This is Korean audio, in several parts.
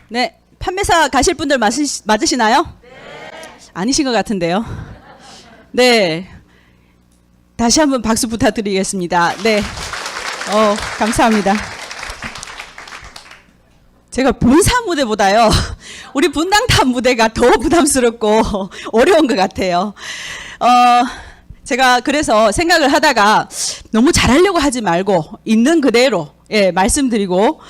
네, 판매사 가실 분들 맞으시나요? 네. 아니신 것 같은데요. 네, 다시 한번 박수 부탁드리겠습니다. 네, 감사합니다. 제가 본사 무대보다요, 우리 분당탑 무대가 더 부담스럽고 어려운 것 같아요. 제가 그래서 생각을 하다가 너무 잘하려고 하지 말고 있는 그대로 말씀드리고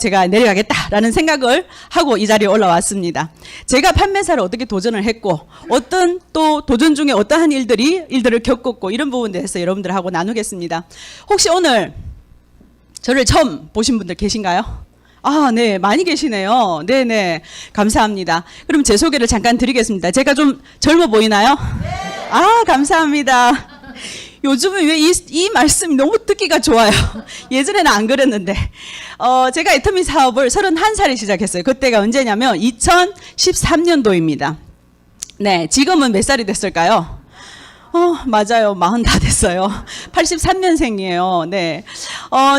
제가 내려가겠다라는 생각을 하고 이 자리에 올라왔습니다. 제가 판매사를 어떻게 도전을 했고 어떤 또 도전 중에 어떠한 일들을 겪었고 이런 부분에 대해서 여러분들하고 나누겠습니다. 혹시 오늘 저를 처음 보신 분들 계신가요? 아, 네, 많이 계시네요. 네네, 감사합니다. 그럼 제 소개를 잠깐 드리겠습니다. 제가 좀 젊어 보이나요? 네. 아, 감사합니다. 요즘은 왜 이 말씀이 너무 듣기가 좋아요. 예전에는 안 그랬는데. 제가 애터미 사업을 31살에 시작했어요. 그때가 언제냐면 2013년도입니다. 네, 지금은 몇 살이 됐을까요? 맞아요. 40 다 됐어요. 83년생이에요. 네.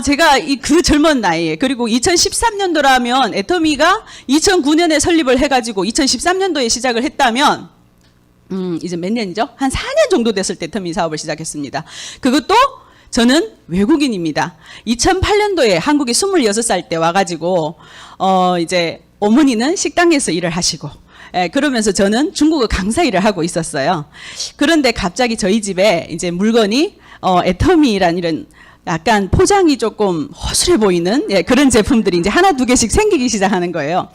제가 그 젊은 나이에, 그리고 2013년도라면 애터미가 2009년에 설립을 해가지고 2013년도에 시작을 했다면, 이제 몇 년이죠? 한 4년 정도 됐을 때 애터미 사업을 시작했습니다. 그것도 저는 외국인입니다. 2008년도에 한국에 26살 때 와가지고, 이제 어머니는 식당에서 일을 하시고, 그러면서 저는 중국어 강사 일을 하고 있었어요. 그런데 갑자기 저희 집에 이제 물건이 애터미라는 이런 약간 포장이 조금 허술해 보이는 그런 제품들이 이제 하나 두 개씩 생기기 시작하는 거예요.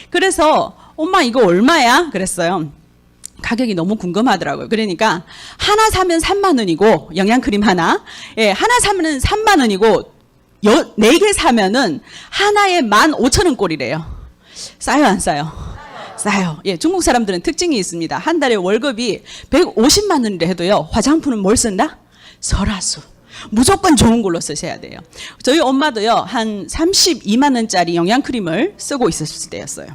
그래서 엄마 이거 얼마야? 그랬어요. 가격이 너무 궁금하더라고요. 그러니까 하나 사면 3만 원이고 영양크림 하나, 하나 사면 3만 원이고 4개 사면은 하나에 15,000원 꼴이래요. 싸요 안 싸요? 싸요. 중국 사람들은 특징이 있습니다. 한 달에 월급이 150만 원이라 해도요, 화장품은 뭘 쓴다? 설화수. 무조건 좋은 걸로 쓰셔야 돼요. 저희 엄마도요, 한 32만 원짜리 영양크림을 쓰고 있었을 때였어요.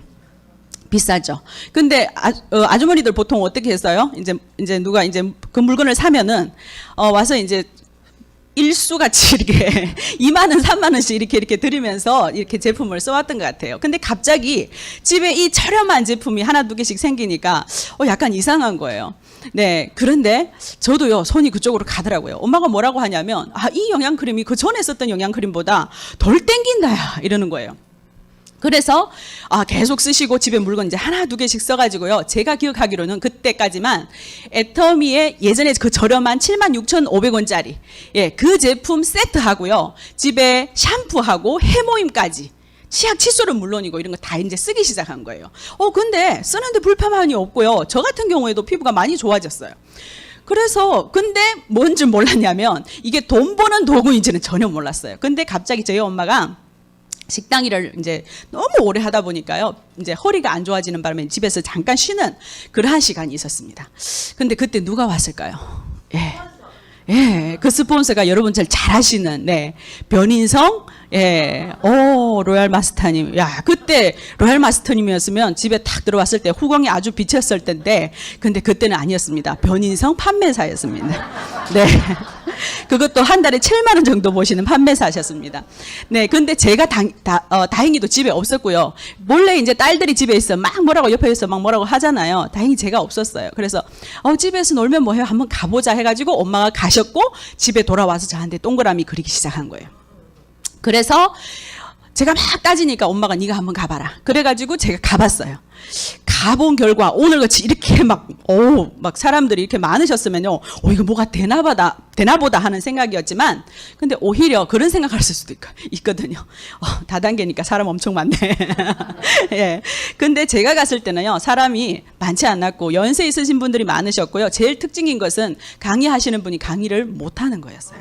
비싸죠. 근데 아주머니들 보통 어떻게 했어요? 이제 누가 이제 그 물건을 사면은 와서 이제 일수같이 이렇게 2만 원, 3만 원씩 이렇게 드리면서 이렇게 제품을 써왔던 것 같아요. 근데 갑자기 집에 이 저렴한 제품이 하나 두 개씩 생기니까 약간 이상한 거예요. 네, 그런데 저도요 손이 그쪽으로 가더라고요. 엄마가 뭐라고 하냐면 이 영양크림이 그 전에 썼던 영양크림보다 덜 땡긴다 이러는 거예요. 그래서 계속 쓰시고 집에 물건 이제 하나 두 개씩 써가지고요. 제가 기억하기로는 그때까지만 애터미의 예전에 그 저렴한 76,500원짜리 그 제품 세트하고요. 집에 샴푸하고 해모임까지 치약 칫솔은 물론이고 이런 거 다 이제 쓰기 시작한 거예요. 근데 쓰는데 불편함이 없고요. 저 같은 경우에도 피부가 많이 좋아졌어요. 그래서 근데 뭔지 몰랐냐면 이게 돈 버는 도구인지는 전혀 몰랐어요. 근데 갑자기 저희 엄마가 식당 일을 이제 너무 오래 하다 보니까요, 이제 허리가 안 좋아지는 바람에 집에서 잠깐 쉬는 그러한 시간이 있었습니다. 근데 그때 누가 왔을까요? 그 스폰서가 여러분 잘 아시는, 변인성, 로얄 마스터님. 그때 로얄 마스터님이었으면 집에 딱 들어왔을 때 후광이 아주 비쳤을 텐데, 근데 그때는 아니었습니다. 변인성 판매사였습니다. 네. 그것도 한 달에 7만 원 정도 보시는 판매사셨습니다. 네, 근데 제가 다행히도 집에 없었고요. 몰래 이제 딸들이 집에 있어 막 뭐라고 옆에서 막 뭐라고 하잖아요. 다행히 제가 없었어요. 그래서 집에서 놀면 뭐해요? 한번 가보자 해가지고 엄마가 가셨고 집에 돌아와서 저한테 동그라미 그리기 시작한 거예요. 그래서 제가 막 따지니까 엄마가 네가 한번 가봐라. 그래가지고 제가 가봤어요. 가본 결과 오늘같이 이렇게 막 사람들이 이렇게 많으셨으면요, 이거 뭐가 되나보다 하는 생각이었지만, 근데 오히려 그런 생각할 수도 있거든요. 다단계니까 사람 엄청 많네. 근데 제가 갔을 때는요, 사람이 많지 않았고 연세 있으신 분들이 많으셨고요. 제일 특징인 것은 강의하시는 분이 강의를 못하는 거였어요.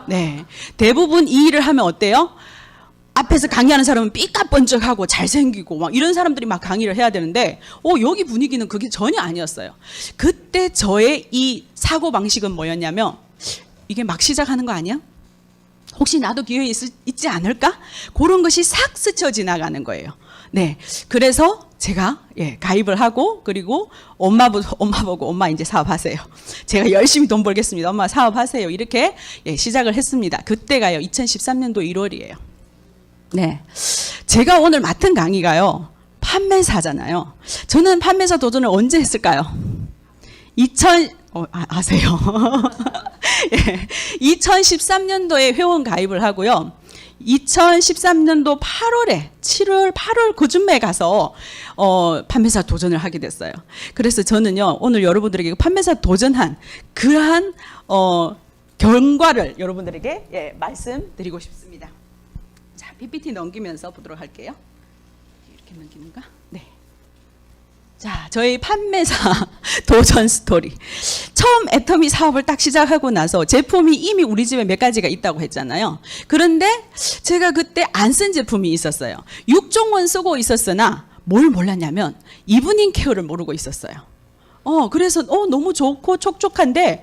네, 대부분 이 일을 하면 어때요? 앞에서 강의하는 사람은 삐까뻔쩍하고 잘생기고 막 이런 사람들이 막 강의를 해야 되는데 여기 분위기는 그게 전혀 아니었어요. 그때 저의 이 사고방식은 뭐였냐면, 이게 막 시작하는 거 아니야? 혹시 나도 기회 있지 않을까? 그런 것이 싹 스쳐 지나가는 거예요. 네, 그래서 제가 가입을 하고, 그리고 엄마 보고 엄마 이제 사업하세요. 제가 열심히 돈 벌겠습니다. 엄마 사업하세요. 이렇게 시작을 했습니다. 그때가요 2013년도 1월이에요. 네. 제가 오늘 맡은 강의가요, 판매사잖아요. 저는 판매사 도전을 언제 했을까요? 아세요? 예. 2013년도에 회원 가입을 하고요. 2013년도 8월에 7월 8월 그쯤에 가서 판매사 도전을 하게 됐어요. 그래서 저는요, 오늘 여러분들에게 판매사 도전한 그러한 결과를 여러분들에게 말씀드리고 싶습니다. 자, PPT 넘기면서 보도록 할게요. 이렇게 넘기는가? 네. 자, 저희 판매사 도전 스토리. 처음 애터미 사업을 딱 시작하고 나서 제품이 이미 우리 집에 몇 가지가 있다고 했잖아요. 그런데 제가 그때 안 쓴 제품이 있었어요. 6종원 쓰고 있었으나 뭘 몰랐냐면 이브닝 케어를 모르고 있었어요. 그래서 너무 좋고 촉촉한데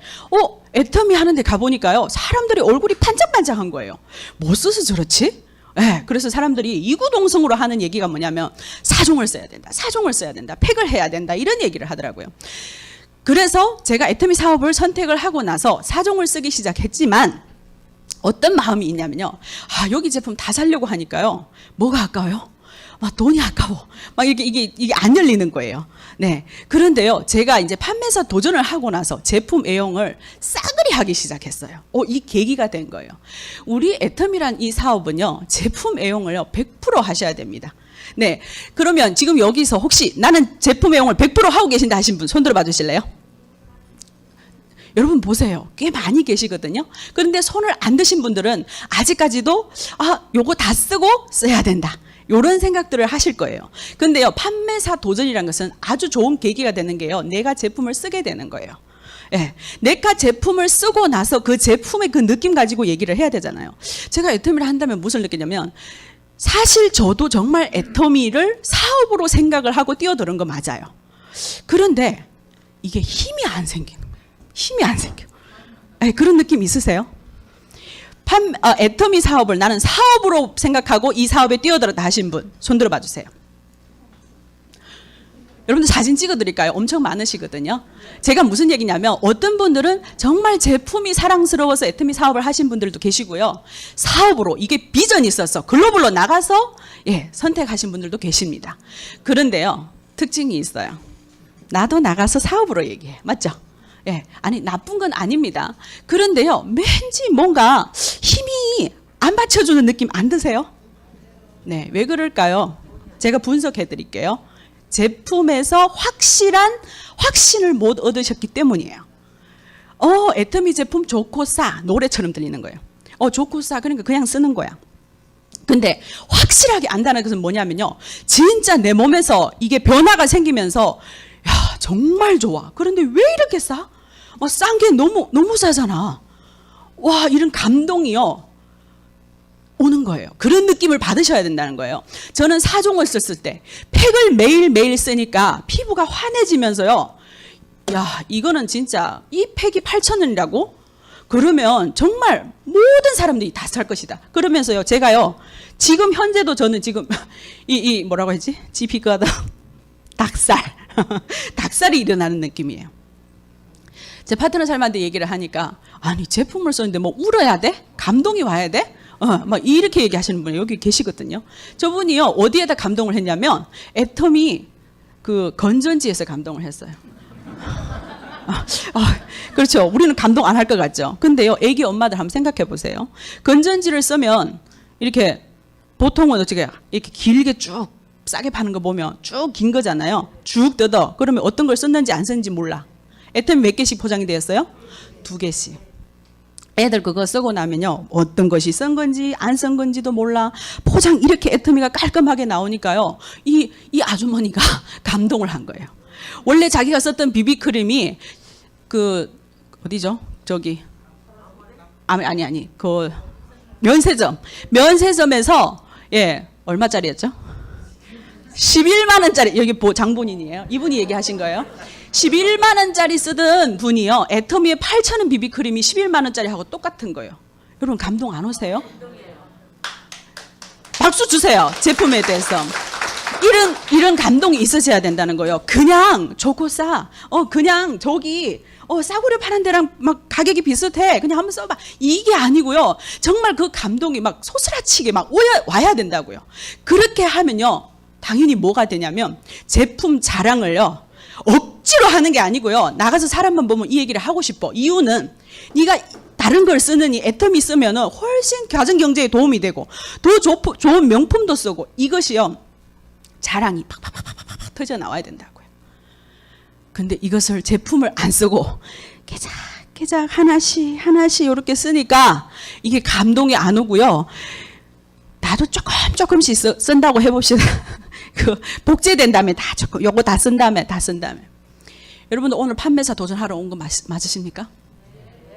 애터미 하는데 가보니까요, 사람들이 얼굴이 반짝반짝한 거예요. 뭐 써서 저렇지? 네, 그래서 사람들이 이구동성으로 하는 얘기가 뭐냐면 사종을 써야 된다, 사종을 써야 된다, 팩을 해야 된다, 이런 얘기를 하더라고요. 그래서 제가 애터미 사업을 선택을 하고 나서 사종을 쓰기 시작했지만 어떤 마음이 있냐면요, 여기 제품 다 사려고 하니까요, 뭐가 아까워요? 막 돈이 아까워. 막 이게 안 열리는 거예요. 네. 그런데요, 제가 이제 판매사 도전을 하고 나서 제품 애용을 싸그리 하기 시작했어요. 이 계기가 된 거예요. 우리 애터미란 이 사업은요, 제품 애용을요, 100% 하셔야 됩니다. 네. 그러면 지금 여기서 혹시 나는 제품 애용을 100% 하고 계신다 하신 분 손 들어 봐 주실래요? 여러분 보세요. 꽤 많이 계시거든요. 그런데 손을 안 드신 분들은 아직까지도 요거 다 쓰고 써야 된다, 이런 생각들을 하실 거예요. 근데요, 판매사 도전이라는 것은 아주 좋은 계기가 되는 게요, 내가 제품을 쓰게 되는 거예요. 예, 내가 제품을 쓰고 나서 그 제품의 그 느낌 가지고 얘기를 해야 되잖아요. 제가 애터미를 한다면 무엇을 느끼냐면, 사실 저도 정말 애터미를 사업으로 생각을 하고 뛰어드는 거 맞아요. 그런데 이게 힘이 안 생기는 거예요. 힘이 안 생겨. 예, 그런 느낌 있으세요? 애터미 사업을 나는 사업으로 생각하고 이 사업에 뛰어들었다 하신 분 손 들어 봐 주세요. 여러분들 사진 찍어 드릴까요? 엄청 많으시거든요. 제가 무슨 얘기냐면, 어떤 분들은 정말 제품이 사랑스러워서 애터미 사업을 하신 분들도 계시고요, 사업으로 이게 비전이 있어서 글로벌로 나가서 선택하신 분들도 계십니다. 그런데요, 특징이 있어요. 나도 나가서 사업으로 얘기해. 맞죠? 아니 나쁜 건 아닙니다. 그런데요, 왠지 뭔가 힘이 안 받쳐주는 느낌 안 드세요? 네, 왜 그럴까요? 제가 분석해 드릴게요. 제품에서 확신을 못 얻으셨기 때문이에요. 애터미 제품 좋고 싸, 노래처럼 들리는 거예요. 좋고 싸, 그러니까 그냥 쓰는 거야. 근데 확실하게 안다는 것은 뭐냐면요, 진짜 내 몸에서 이게 변화가 생기면서 정말 좋아. 그런데 왜 이렇게 싸? 싼 게 너무 싸잖아. 와, 이런 감동이요, 오는 거예요. 그런 느낌을 받으셔야 된다는 거예요. 저는 사종을 썼을 때 팩을 매일매일 쓰니까 피부가 환해지면서요, 이거는 진짜 이 팩이 8,000원이라고? 그러면 정말 모든 사람들이 다 살 것이다. 그러면서요, 제가요, 지금 현재도 저는 지금 뭐라고 했지? GP가 닭살이 일어나는 느낌이에요. 제 파트너 삶한테 얘기를 하니까, 아니 제품을 썼는데 뭐 울어야 돼? 감동이 와야 돼? 막 이렇게 얘기하시는 분이 여기 계시거든요. 저분이요, 어디에다 감동을 했냐면 애터미 그 건전지에서 감동을 했어요. 그렇죠. 우리는 감동 안 할 것 같죠. 근데요, 애기 엄마들 한번 생각해 보세요. 건전지를 쓰면 이렇게 보통은 어떻게 이렇게 길게 쭉 싸게 파는 거 보면 쭉 긴 거잖아요. 쭉 뜯어. 그러면 어떤 걸 썼는지 안 썼는지 몰라. 애터미 몇 개씩 포장이 되었어요? 2개씩. 애들 그거 쓰고 나면요, 어떤 것이 쓴 건지 안 쓴 건지도 몰라. 포장 이렇게 애터미가 깔끔하게 나오니까요, 이 아주머니가 감동을 한 거예요. 원래 자기가 썼던 비비크림이 어디죠? 저기 아니 그 면세점에서 얼마짜리였죠? 11만 원짜리. 여기 장본인이에요. 이분이 얘기하신 거예요. 11만 원짜리 쓰던 분이요, 애터미의 8,000원 비비크림이 11만 원짜리 하고 똑같은 거예요. 여러분 감동 안 오세요? 박수 주세요. 제품에 대해서. 이런 감동이 있어져야 된다는 거예요. 그냥 좋고 싸. 그냥 저기 싸구려 파는 데랑 막 가격이 비슷해. 그냥 한번 써봐. 이게 아니고요. 정말 그 감동이 막 소스라치게 막 와야 된다고요. 그렇게 하면요. 당연히 뭐가 되냐면 제품 자랑을요. 억지로 하는 게 아니고요. 나가서 사람만 보면 이 얘기를 하고 싶어. 이유는 네가 다른 걸 쓰느니 애터미 쓰면은 훨씬 가정 경제에 도움이 되고 더 좋은 명품도 쓰고 이것이요. 자랑이 팍팍팍팍 터져 나와야 된다고요. 근데 이것을 제품을 안 쓰고 깨작깨작 하나씩 이렇게 쓰니까 이게 감동이 안 오고요. 나도 조금씩 쓴다고 해봅시다. 그 복제된 다음에 다 조금 요거 다 쓴 다음에 여러분들 오늘 판매사 도전하러 온 거 맞으십니까?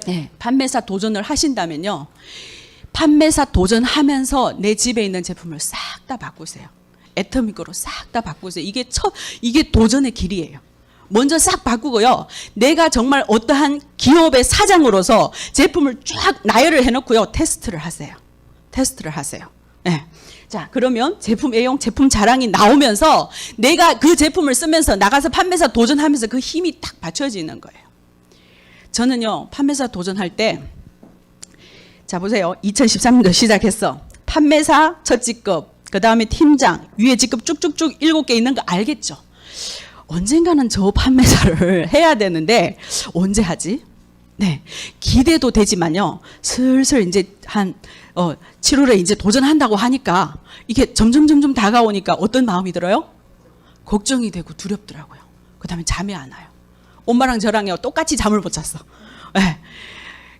네, 판매사 도전을 하신다면요. 판매사 도전하면서 내 집에 있는 제품을 싹 다 바꾸세요. 애터미거로 싹 다 바꾸세요. 이게 도전의 길이에요. 먼저 싹 바꾸고요. 내가 정말 어떠한 기업의 사장으로서 제품을 쫙 나열을 해놓고요. 테스트를 하세요. 네. 자, 그러면 제품 애용, 제품 자랑이 나오면서 내가 그 제품을 쓰면서 나가서 판매사 도전하면서 그 힘이 딱 받쳐지는 거예요. 저는요, 판매사 도전할 때, 자, 보세요. 2013년도 시작했어. 판매사 첫 직급, 그 다음에 팀장, 위에 직급 쭉쭉쭉 7개 있는 거 알겠죠? 언젠가는 저 판매사를 해야 되는데, 언제 하지? 네. 기대도 되지만요, 슬슬 이제 7월에 이제 도전한다고 하니까, 이게 점점 다가오니까 어떤 마음이 들어요? 걱정이 되고 두렵더라고요. 그 다음에 잠이 안 와요. 엄마랑 저랑요, 똑같이 잠을 못 잤어. 네.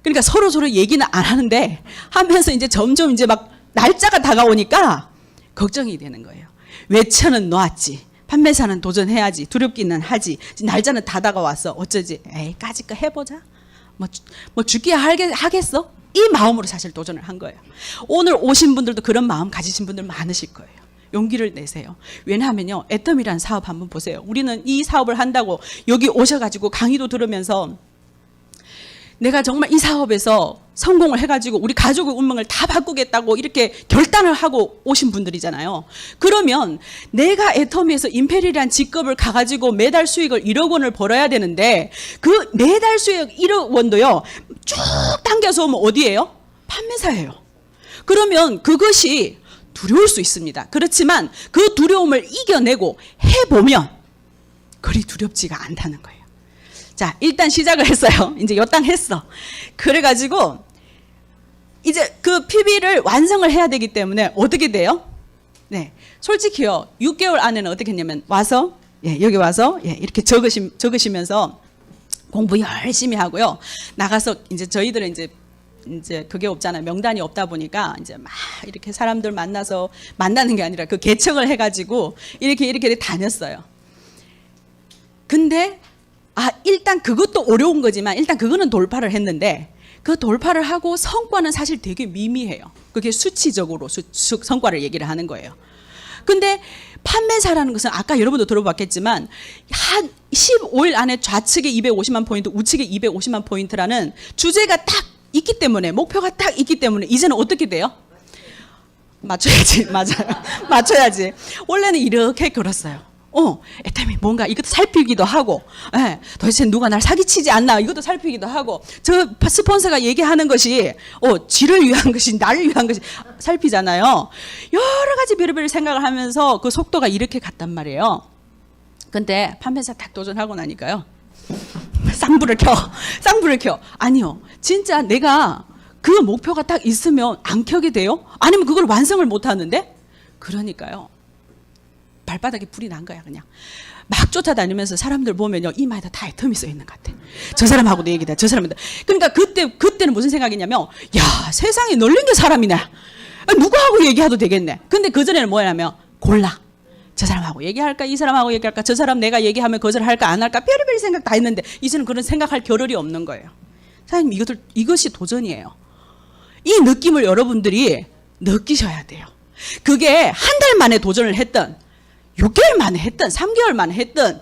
그러니까 서로 얘기는 안 하는데, 하면서 이제 점점 이제 막 날짜가 다가오니까 걱정이 되는 거예요. 외쳐는 놓았지. 판매사는 도전해야지. 두렵기는 하지. 날짜는 다 다가왔어. 어쩌지? 에이, 까짓 거 해보자. 뭐 죽기야 하겠어? 이 마음으로 사실 도전을 한 거예요. 오늘 오신 분들도 그런 마음 가지신 분들 많으실 거예요. 용기를 내세요. 왜냐하면요, 애터미라는 사업 한번 보세요. 우리는 이 사업을 한다고 여기 오셔가지고 강의도 들으면서 내가 정말 이 사업에서 성공을 해가지고 우리 가족의 운명을 다 바꾸겠다고 이렇게 결단을 하고 오신 분들이잖아요. 그러면 내가 애터미에서 임페리라는 직급을 가가지고 매달 수익을 1억 원을 벌어야 되는데 그 매달 수익 1억 원도요 쭉 당겨서 오면 어디예요? 판매사예요. 그러면 그것이 두려울 수 있습니다. 그렇지만 그 두려움을 이겨내고 해보면 그리 두렵지가 않다는 거예요. 자, 일단 시작을 했어요. 이제 요땅 했어. 그래가지고 이제 그 PB를 완성을 해야 되기 때문에 어떻게 돼요? 네, 솔직히요. 6개월 안에는 어떻게 했냐면 와서 여기 와서 이렇게 적으시면서 공부 열심히 하고요. 나가서 이제 저희들은 이제 그게 없잖아요. 명단이 없다 보니까 이제 막 이렇게 사람들 만나서 만나는 게 아니라 그 개척을 해가지고 이렇게 다녔어요. 근데 일단 그것도 어려운 거지만 일단 그거는 돌파를 했는데 그 돌파를 하고 성과는 사실 되게 미미해요. 그게 수치적으로 성과를 얘기를 하는 거예요. 근데 판매사라는 것은 아까 여러분도 들어봤겠지만 한 15일 안에 좌측에 250만 포인트, 우측에 250만 포인트라는 주제가 딱 있기 때문에 목표가 딱 있기 때문에 이제는 어떻게 돼요? 맞춰야지. 맞아요. 맞춰야지. 원래는 이렇게 걸었어요. 애터미 뭔가 이것도 살피기도 하고, 도대체 누가 날 사기치지 않나 이것도 살피기도 하고, 저 스폰서가 얘기하는 것이 지를 위한 것이 나를 위한 것이 살피잖아요. 여러 가지 별의별 생각을 하면서 그 속도가 이렇게 갔단 말이에요. 근데 판매사 딱 도전하고 나니까요, 쌍불을 켜. 아니요, 진짜 내가 그 목표가 딱 있으면 안 켜게 돼요? 아니면 그걸 완성을 못 하는데? 그러니까요. 발바닥에 불이 난 거야. 그냥 막 쫓아다니면서 사람들 보면요 이마에다 다 애터미 써 있는 것 같아. 저 사람하고도 얘기다. 저 사람한테. 그러니까 그때는 무슨 생각이냐면 야 세상에 널린 게 사람이네. 누구하고 얘기해도 되겠네. 근데 그전에는 뭐냐면 골라. 저 사람하고 얘기할까 이 사람하고 얘기할까 저 사람 내가 얘기하면 거절할까 안 할까 별의별 생각 다 했는데 이제는 그런 생각할 겨를이 없는 거예요. 사장님 이것이 도전이에요. 이 느낌을 여러분들이 느끼셔야 돼요. 그게 한 달 만에 도전을 했던 6개월 만에 했든 3개월 만에 했든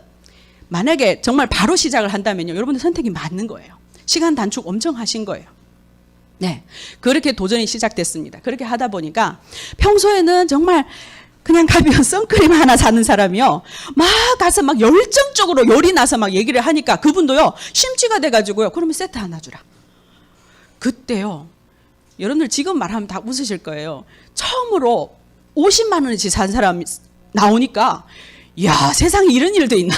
만약에 정말 바로 시작을 한다면요 여러분들 선택이 맞는 거예요. 시간 단축 엄청 하신 거예요. 네, 그렇게 도전이 시작됐습니다. 그렇게 하다 보니까 평소에는 정말 그냥 가면 선크림 하나 사는 사람이요. 막 가서 막 열정적으로 열이 나서 막 얘기를 하니까 그분도요. 심취가 돼가지고요. 그러면 세트 하나 주라. 그때요. 여러분들 지금 말하면 다 웃으실 거예요. 처음으로 50만 원어치 산 사람 나오니까 야 세상에 이런 일도 있나.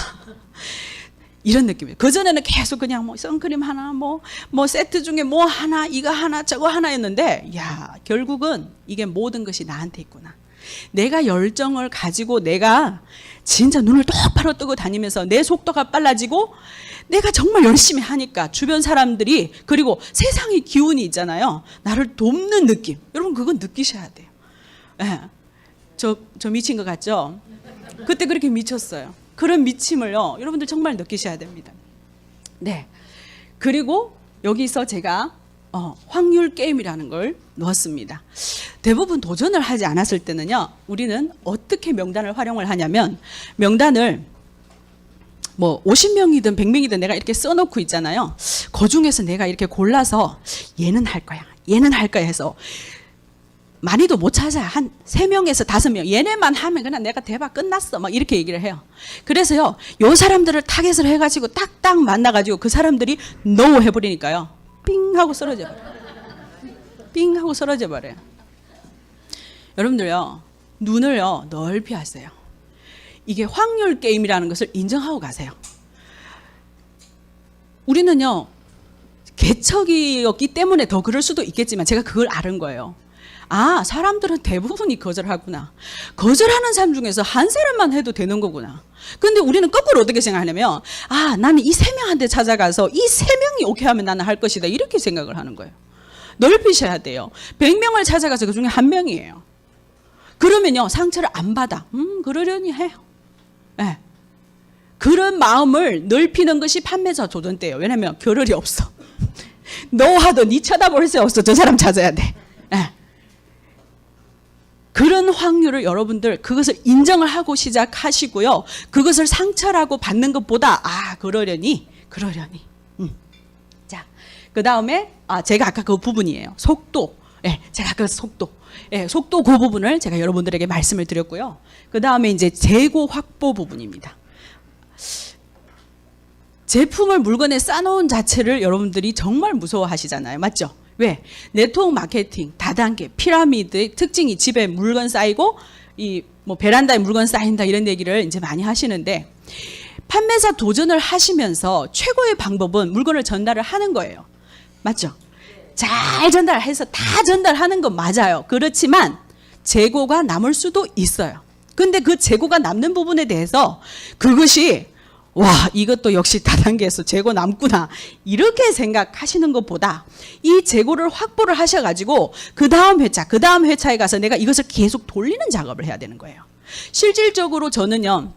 이런 느낌이에요. 그전에는 계속 그냥 뭐 선크림 하나 뭐 세트 중에 뭐 하나 이거 하나 저거 하나였는데 야 결국은 이게 모든 것이 나한테 있구나. 내가 열정을 가지고 내가 진짜 눈을 똑바로 뜨고 다니면서 내 속도가 빨라지고 내가 정말 열심히 하니까 주변 사람들이 그리고 세상의 기운이 있잖아요. 나를 돕는 느낌. 여러분 그건 느끼셔야 돼요. 네. 저 미친 것 같죠? 그때 그렇게 미쳤어요. 그런 미침을요. 여러분들 정말 느끼셔야 됩니다. 네. 그리고 여기서 제가 확률 게임이라는 걸 넣었습니다. 대부분 도전을 하지 않았을 때는요. 우리는 어떻게 명단을 활용을 하냐면 명단을 뭐 50명이든 100명이든 내가 이렇게 써놓고 있잖아요. 그 중에서 내가 이렇게 골라서 얘는 할 거야. 얘는 할 거야 해서 많이도 못 찾아요. 한 3명에서 5명. 얘네만 하면 그냥 내가 대박 끝났어. 막 이렇게 얘기를 해요. 그래서요. 요 사람들을 타겟을 해가지고 딱딱 만나가지고 그 사람들이 노 해버리니까요. 삥 하고 쓰러져 버려요. 삥 하고 쓰러져 버려요. 여러분들요. 눈을요. 넓이 하세요. 이게 확률 게임이라는 것을 인정하고 가세요. 우리는요. 개척이었기 때문에 더 그럴 수도 있겠지만 제가 그걸 아는 거예요. 아, 사람들은 대부분이 거절하구나. 거절하는 사람 중에서 한 사람만 해도 되는 거구나. 근데 우리는 거꾸로 어떻게 생각하냐면, 아, 나는 이 3명한테 찾아가서 이 3명이 오케이 하면 나는 할 것이다. 이렇게 생각을 하는 거예요. 넓히셔야 돼요. 100명을 찾아가서 그 중에 1명이에요. 그러면요, 상처를 안 받아. 그러려니 해요. 네. 그런 마음을 넓히는 것이 판매자 도전대예요. 왜냐면 겨를이 없어. 너 하도 니 쳐다볼 새 없어. 저 사람 찾아야 돼. 네. 그런 확률을 여러분들 그것을 인정을 하고 시작하시고요. 그것을 상처라고 받는 것보다 그러려니. 자, 그 다음에 제가 아까 그 부분이에요. 속도. 제가 아까 속도. 속도 그 부분을 제가 여러분들에게 말씀을 드렸고요. 그 다음에 이제 재고 확보 부분입니다. 제품을 물건에 싸놓은 자체를 여러분들이 정말 무서워하시잖아요. 맞죠? 왜? 네트워크 마케팅, 다단계, 피라미드의 특징이 집에 물건 쌓이고 이 뭐 베란다에 물건 쌓인다 이런 얘기를 이제 많이 하시는데 판매사 도전을 하시면서 최고의 방법은 물건을 전달을 하는 거예요. 맞죠? 잘 전달해서 다 전달하는 건 맞아요. 그렇지만 재고가 남을 수도 있어요. 근데 그 재고가 남는 부분에 대해서 그것이 와, 이것도 역시 다단계에서 재고 남구나. 이렇게 생각하시는 것보다 이 재고를 확보를 하셔가지고 그 다음 회차에 가서 내가 이것을 계속 돌리는 작업을 해야 되는 거예요. 실질적으로 저는요.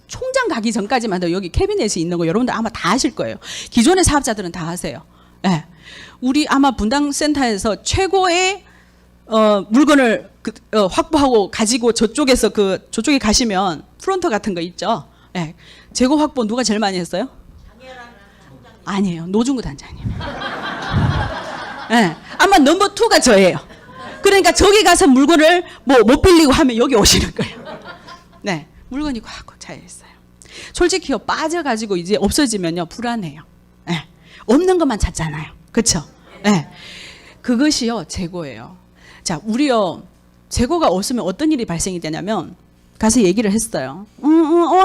총장 가기 전까지만 해도 여기 캐비넷이 있는 거 여러분들 아마 다 아실 거예요. 기존의 사업자들은 다 아세요. 네. 우리 아마 분당센터에서 최고의 물건을 확보하고 가지고 저쪽에 가시면 프론터 같은 거 있죠. 네. 재고 확보 누가 제일 많이 했어요? 아니에요. 노중구 단장님. 네. 아마 넘버 2가 저예요. 그러니까 저기 가서 물건을 못 빌리고 하면 여기 오시는 거예요. 네. 물건이 꽉꽉 차여 있어요. 솔직히요. 빠져가지고 이제 없어지면요. 불안해요. 네. 없는 것만 찾잖아요. 그렇죠? 네. 그것이요. 재고예요. 자, 우리요. 재고가 없으면 어떤 일이 발생이 되냐면 가서 얘기를 했어요.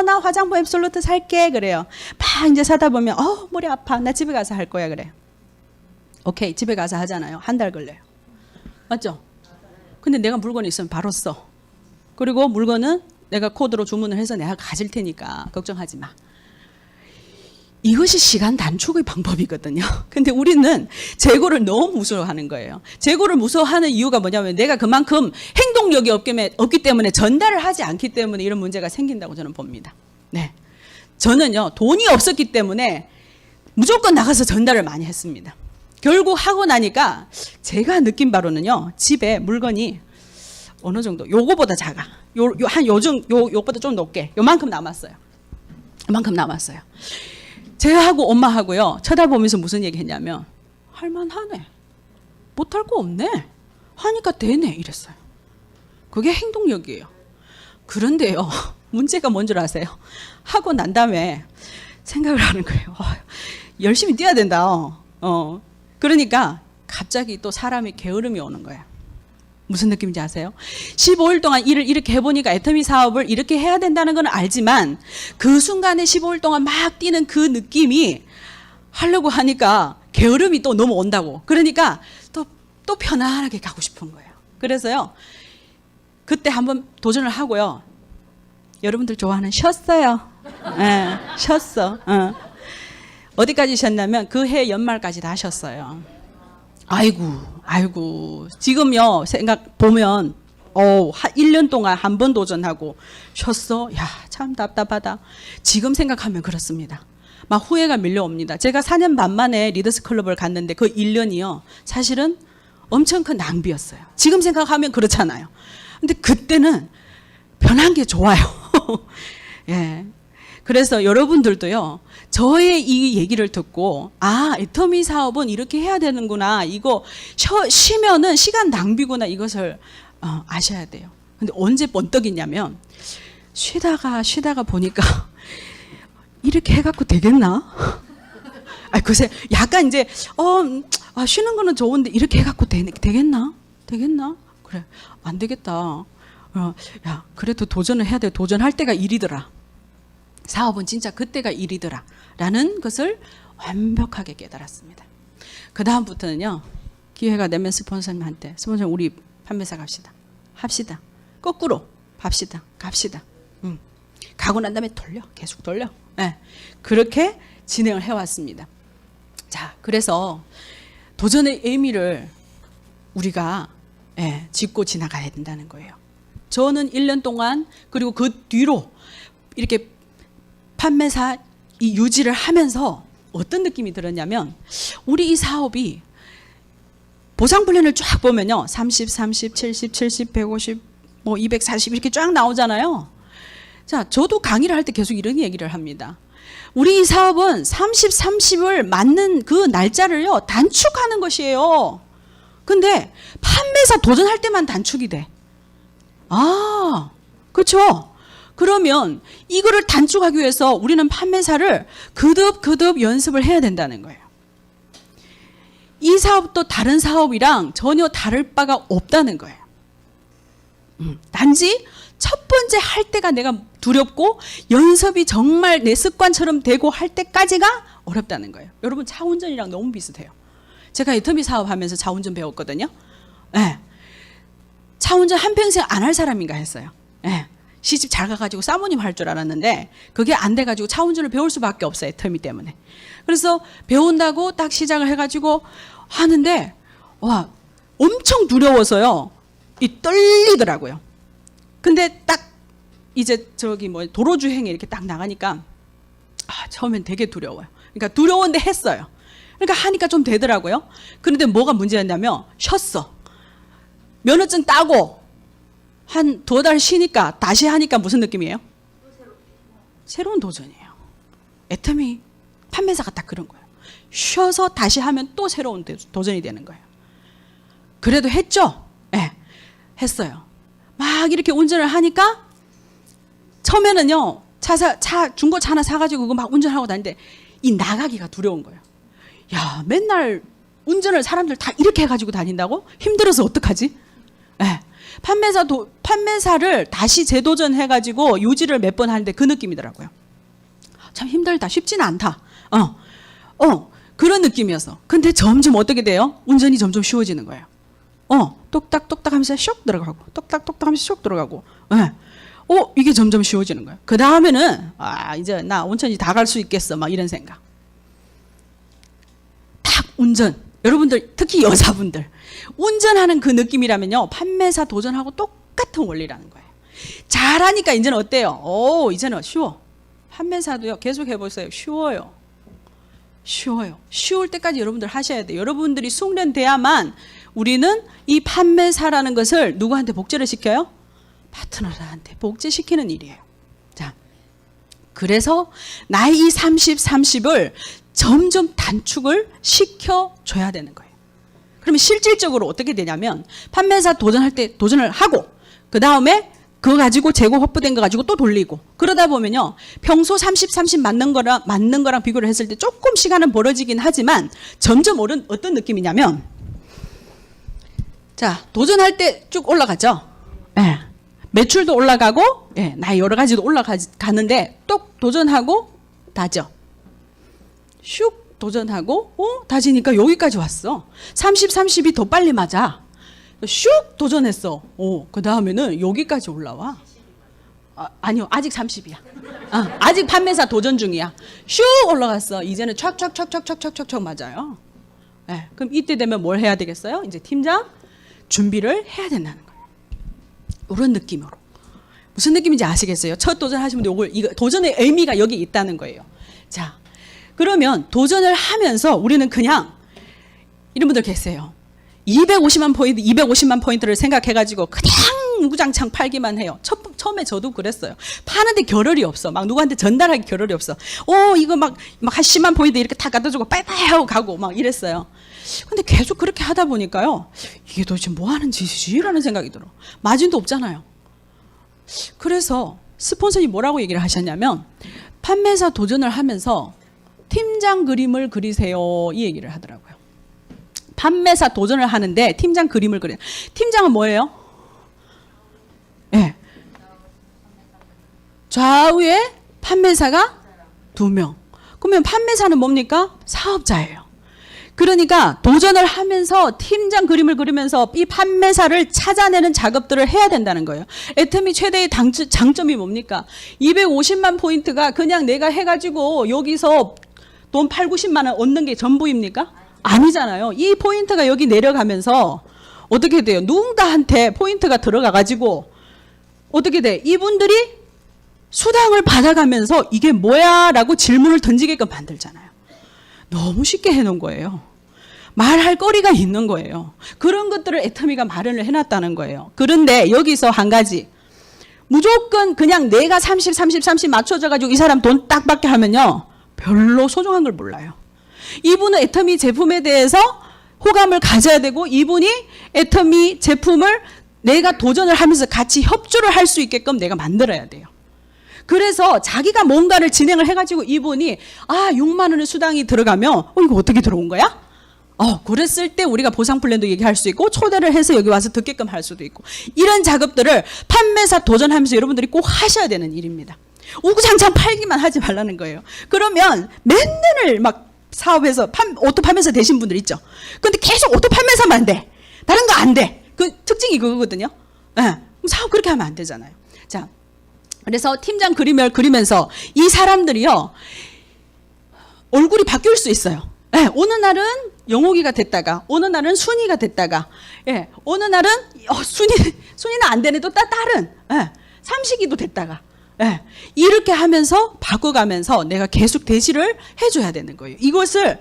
나 화장품 앱솔루트 살게. 그래요. 막 이제 사다 보면, 머리 아파. 나 집에 가서 할 거야. 그래. 오케이. 집에 가서 하잖아요. 한 달 걸려요. 맞죠? 근데 내가 물건이 있으면 바로 써. 그리고 물건은 내가 코드로 주문을 해서 내가 가질 테니까 걱정하지 마. 이것이 시간 단축의 방법이거든요. 근데 우리는 재고를 너무 무서워하는 거예요. 재고를 무서워하는 이유가 뭐냐면 내가 그만큼 행동력이 없기 때문에 전달을 하지 않기 때문에 이런 문제가 생긴다고 저는 봅니다. 네. 저는요, 돈이 없었기 때문에 무조건 나가서 전달을 많이 했습니다. 결국 하고 나니까 제가 느낀 바로는요, 집에 물건이 어느 정도, 요거보다 작아. 요거보다 좀 높게. 요만큼 남았어요. 제가 하고 엄마하고요, 쳐다보면서 무슨 얘기 했냐면, 할만하네. 못할 거 없네. 하니까 되네. 이랬어요. 그게 행동력이에요. 그런데요, 문제가 뭔 줄 아세요? 하고 난 다음에 생각을 하는 거예요. 열심히 뛰어야 된다. 그러니까 갑자기 또 사람이 게으름이 오는 거예요. 무슨 느낌인지 아세요? 15일 동안 일을 이렇게 해보니까 애터미 사업을 이렇게 해야 된다는 건 알지만 그 순간에 15일 동안 막 뛰는 그 느낌이 하려고 하니까 게으름이 또 넘어온다고. 그러니까 또 편안하게 가고 싶은 거예요. 그래서요, 그때 한번 도전을 하고요. 여러분들 좋아하는 쉬었어요. 네, 쉬었어. 어디까지 쉬었냐면 그 해 연말까지 다 쉬었어요. 아이고. 지금요, 생각 보면, 1년 동안 한 번 도전하고 쉬었어? 야, 참 답답하다. 지금 생각하면 그렇습니다. 막 후회가 밀려옵니다. 제가 4년 반 만에 리더스 클럽을 갔는데 그 1년이요, 사실은 엄청 큰 낭비였어요. 지금 생각하면 그렇잖아요. 근데 그때는 편한 게 좋아요. 예. 그래서 여러분들도요, 저의 이 얘기를 듣고, 애터미 사업은 이렇게 해야 되는구나. 이거 쉬면은 시간 낭비구나. 이것을 아셔야 돼요. 근데 언제 번뜩이냐면, 쉬다가 보니까, 이렇게 해갖고 되겠나? 글쎄, 약간 이제, 쉬는 거는 좋은데, 이렇게 해갖고 되겠나? 그래, 안 되겠다. 야, 그래도 도전을 해야 돼. 도전할 때가 일이더라. 사업은 진짜 그때가 일이더라. 라는 것을 완벽하게 깨달았습니다. 그 다음부터는요, 기회가 되면 스폰서님한테, 스폰서님 우리 판매사 합시다. 거꾸로 갑시다. 가고 난 다음에 계속 돌려. 네, 그렇게 진행을 해왔습니다. 자, 그래서 도전의 의미를 우리가 짚고 지나가야 된다는 거예요. 저는 1년 동안, 그리고 그 뒤로 이렇게 판매사 이 유지를 하면서 어떤 느낌이 들었냐면, 우리 이 사업이 보상 플랜을 쫙 보면요, 30, 70, 150, 240 이렇게 쫙 나오잖아요. 자, 저도 강의를 할 때 계속 이런 얘기를 합니다. 우리 이 사업은 30, 30을 맞는 그 날짜를요, 단축하는 것이에요. 근데 판매사 도전할 때만 단축이 돼. 그렇죠? 그러면 이거를 단축하기 위해서 우리는 판매사를 거듭 연습을 해야 된다는 거예요. 이 사업도 다른 사업이랑 전혀 다를 바가 없다는 거예요. 단지 첫 번째 할 때가 내가 두렵고 연습이 정말 내 습관처럼 되고 할 때까지가 어렵다는 거예요. 여러분, 차 운전이랑 너무 비슷해요. 제가 애터미 사업하면서 차 운전 배웠거든요. 네. 차 운전 한평생 안 할 사람인가 했어요. 네. 시집 잘 가가지고 사모님 할 줄 알았는데 그게 안 돼가지고 차 운전을 배울 수밖에 없어요. 애터미 때문에. 그래서 배운다고 딱 시작을 해가지고 하는데 엄청 두려워서요, 떨리더라고요. 근데 딱 이제 도로 주행에 이렇게 딱 나가니까 처음엔 되게 두려워요. 그러니까 두려운데 했어요. 그러니까 하니까 좀 되더라고요. 그런데 뭐가 문제였냐면, 쉬었어. 면허증 따고 한 2달 쉬니까 다시 하니까 무슨 느낌이에요? 새로운 도전이에요. 애터미 판매사가 딱 그런 거예요. 쉬어서 다시 하면 또 새로운 도전이 되는 거예요. 그래도 했죠? 네, 했어요. 막 이렇게 운전을 하니까 처음에는요, 중고차 하나 사가지고 그거 막 운전하고 다니는데 이 나가기가 두려운 거예요. 야, 맨날 운전을 사람들 다 이렇게 해가지고 다닌다고? 힘들어서 어떡하지? 네. 판매사를 다시 재도전해가지고 유지를 몇 번 하는데 그 느낌이더라고요. 참 힘들다. 쉽지는 않다. 그런 느낌이었어. 근데 점점 어떻게 돼요? 운전이 점점 쉬워지는 거예요. 똑딱똑딱 하면서 쇽 들어가고, 똑딱똑딱 하면서 쇽 들어가고. 네. 이게 점점 쉬워지는 거예요. 그 다음에는, 이제 나 온천지 다 갈 수 있겠어. 막 이런 생각. 딱 운전. 여러분들, 특히 여자분들. 운전하는 그 느낌이라면요, 판매사 도전하고 똑같은 원리라는 거예요. 잘하니까 이제는 어때요? 이제는 쉬워. 판매사도요, 계속 해보세요. 쉬워요. 쉬울 때까지 여러분들 하셔야 돼요. 여러분들이 숙련돼야만 우리는 이 판매사라는 것을 누구한테 복제를 시켜요? 파트너한테 복제시키는 일이에요. 자, 그래서 나의 이 30을 점점 단축을 시켜줘야 되는 거예요. 그러면 실질적으로 어떻게 되냐면, 판매사 도전할 때 도전을 하고, 그 다음에 그거 가지고 재고 확보된 거 가지고 또 돌리고 그러다 보면요. 평소 30, 30 맞는 거랑 비교를 했을 때 조금 시간은 벌어지긴 하지만 점점 어떤 느낌이냐면 자, 도전할 때 쭉 올라가죠. 예. 매출도 올라가고 예, 나의 여러 가지도 올라가는데 또 도전하고 다져. 슉 도전하고 다지니까 여기까지 왔어. 30, 30이 더 빨리 맞아. 슉 도전했어. 그 다음에는 여기까지 올라와. 아니요, 아직 30이야. 아직 판매사 도전 중이야. 슉 올라갔어. 이제는 촥촥촥촥촥촥촥 맞아요. 네, 그럼 이때 되면 뭘 해야 되겠어요? 이제 팀장 준비를 해야 된다는 거예요. 이런 느낌으로. 무슨 느낌인지 아시겠어요? 첫 도전하시면 이거 도전의 의미가 여기 있다는 거예요. 자, 그러면 도전을 하면서 우리는 그냥 이런 분들 계세요. 250만 포인트를 생각해가지고 그냥 무장창 팔기만 해요. 처음에 저도 그랬어요. 파는데 겨를이 없어. 막 누구한테 전달하기 겨를이 없어. 이거 막 한 10만 포인트 이렇게 다 갖다 주고 빠이빠이 하고 가고 막 이랬어요. 근데 계속 그렇게 하다 보니까요. 이게 도대체 뭐 하는 짓이지? 라는 생각이 들어. 마진도 없잖아요. 그래서 스폰서님 뭐라고 얘기를 하셨냐면 판매사 도전을 하면서 팀장 그림을 그리세요. 이 얘기를 하더라고요. 판매사 도전을 하는데 팀장 그림을 그려. 팀장은 뭐예요? 예. 네. 좌우에 판매사가 2명. 그러면 판매사는 뭡니까? 사업자예요. 그러니까 도전을 하면서 팀장 그림을 그리면서 이 판매사를 찾아내는 작업들을 해야 된다는 거예요. 애터미 최대의 장점이 뭡니까? 250만 포인트가 그냥 내가 해가지고 여기서 돈 8, 90만 원 얻는 게 전부입니까? 아니잖아요. 이 포인트가 여기 내려가면서 어떻게 돼요? 누군가한테 포인트가 들어가가지고 어떻게 돼? 이분들이 수당을 받아가면서 이게 뭐야? 라고 질문을 던지게끔 만들잖아요. 너무 쉽게 해놓은 거예요. 말할 거리가 있는 거예요. 그런 것들을 애터미가 마련을 해놨다는 거예요. 그런데 여기서 한 가지. 무조건 그냥 내가 30, 30, 30 맞춰져가지고 이 사람 돈 딱 받게 하면요. 별로 소중한 걸 몰라요. 이분은 애터미 제품에 대해서 호감을 가져야 되고 이분이 애터미 제품을 내가 도전을 하면서 같이 협조를 할 수 있게끔 내가 만들어야 돼요. 그래서 자기가 뭔가를 진행을 해가지고 이분이 6만 원의 수당이 들어가면 이거 어떻게 들어온 거야? 그랬을 때 우리가 보상 플랜도 얘기할 수 있고 초대를 해서 여기 와서 듣게끔 할 수도 있고 이런 작업들을 판매사 도전하면서 여러분들이 꼭 하셔야 되는 일입니다. 우구장창 팔기만 하지 말라는 거예요. 그러면 맨날 막 사업에서 오토 판매사 되신 분들 있죠. 근데 계속 오토 판매사만 안 돼. 다른 거 안 돼. 그 특징이 그거거든요. 그럼 사업 그렇게 하면 안 되잖아요. 자, 그래서 팀장 그림을 그리면서 이 사람들이요. 얼굴이 바뀔 수 있어요. 어느 날은 영옥이가 됐다가 어느 날은 순이가 됐다가 어느 날은 순이는 안 되네 또 다른 삼식이도 됐다가 이렇게 하면서 바꿔가면서 내가 계속 대시를 해줘야 되는 거예요. 이것을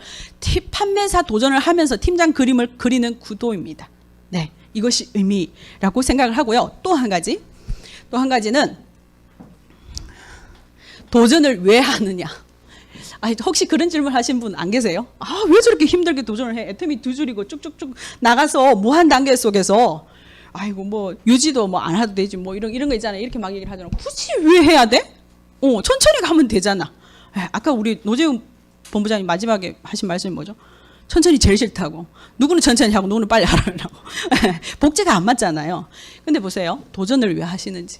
판매사 도전을 하면서 팀장 그림을 그리는 구도입니다. 네, 이것이 의미라고 생각을 하고요. 또 한 가지는 도전을 왜 하느냐. 혹시 그런 질문 하신 분 안 계세요? 왜 저렇게 힘들게 도전을 해? 애터미 2줄이고 쭉쭉쭉 나가서 무한 단계 속에서 뭐 유지도 뭐 안 해도 되지 뭐 이런 거 있잖아요. 이렇게 막 얘기를 하잖아요. 굳이 왜 해야 돼? 천천히 가면 되잖아. 아까 우리 노재훈 본부장님 마지막에 하신 말씀이 뭐죠? 천천히 제일 싫다고. 누구는 천천히 하고 누구는 빨리 하라고. 복제가 안 맞잖아요. 근데 보세요. 도전을 왜 하시는지.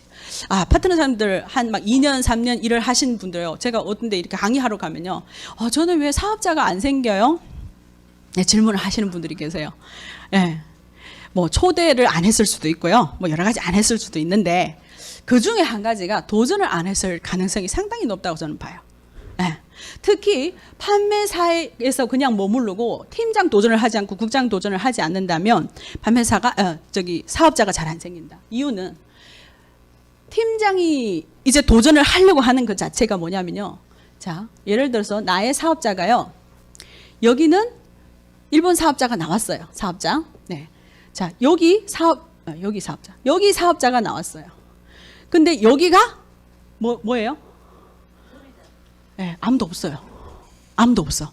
파트너 사람들 한 막 2년, 3년 일을 하신 분들요. 제가 어떤 데 이렇게 강의하러 가면요. 저는 왜 사업자가 안 생겨요? 네, 질문을 하시는 분들이 계세요. 뭐 초대를 안 했을 수도 있고요. 뭐 여러 가지 안 했을 수도 있는데 그 중에 한 가지가 도전을 안 했을 가능성이 상당히 높다고 저는 봐요. 특히 판매사에서 그냥 머무르고 팀장 도전을 하지 않고 국장 도전을 하지 않는다면 사업자가 잘 안 생긴다. 이유는 팀장이 이제 도전을 하려고 하는 그 자체가 뭐냐면요. 자, 예를 들어서 나의 사업자가요. 여기는 일본 사업자가 나왔어요. 사업자. 네. 자, 여기 사업자가 나왔어요. 근데 여기가 뭐예요? 아무도 없어요. 아무도 없어.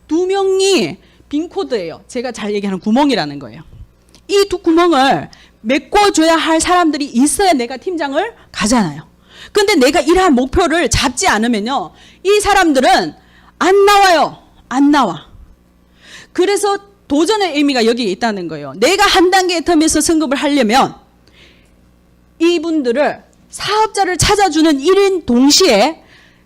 2명이 빈 코드예요. 제가 잘 얘기하는 구멍이라는 거예요. 이 두 구멍을 메꿔줘야 할 사람들이 있어야 내가 팀장을 가잖아요. 근데 내가 이러한 목표를 잡지 않으면요, 이 사람들은 안 나와요. 안 나와. 그래서 도전의 의미가 여기에 있다는 거예요. 내가 한 단계 텀에서 승급을 하려면 이분들을, 사업자를 찾아주는 1인 동시에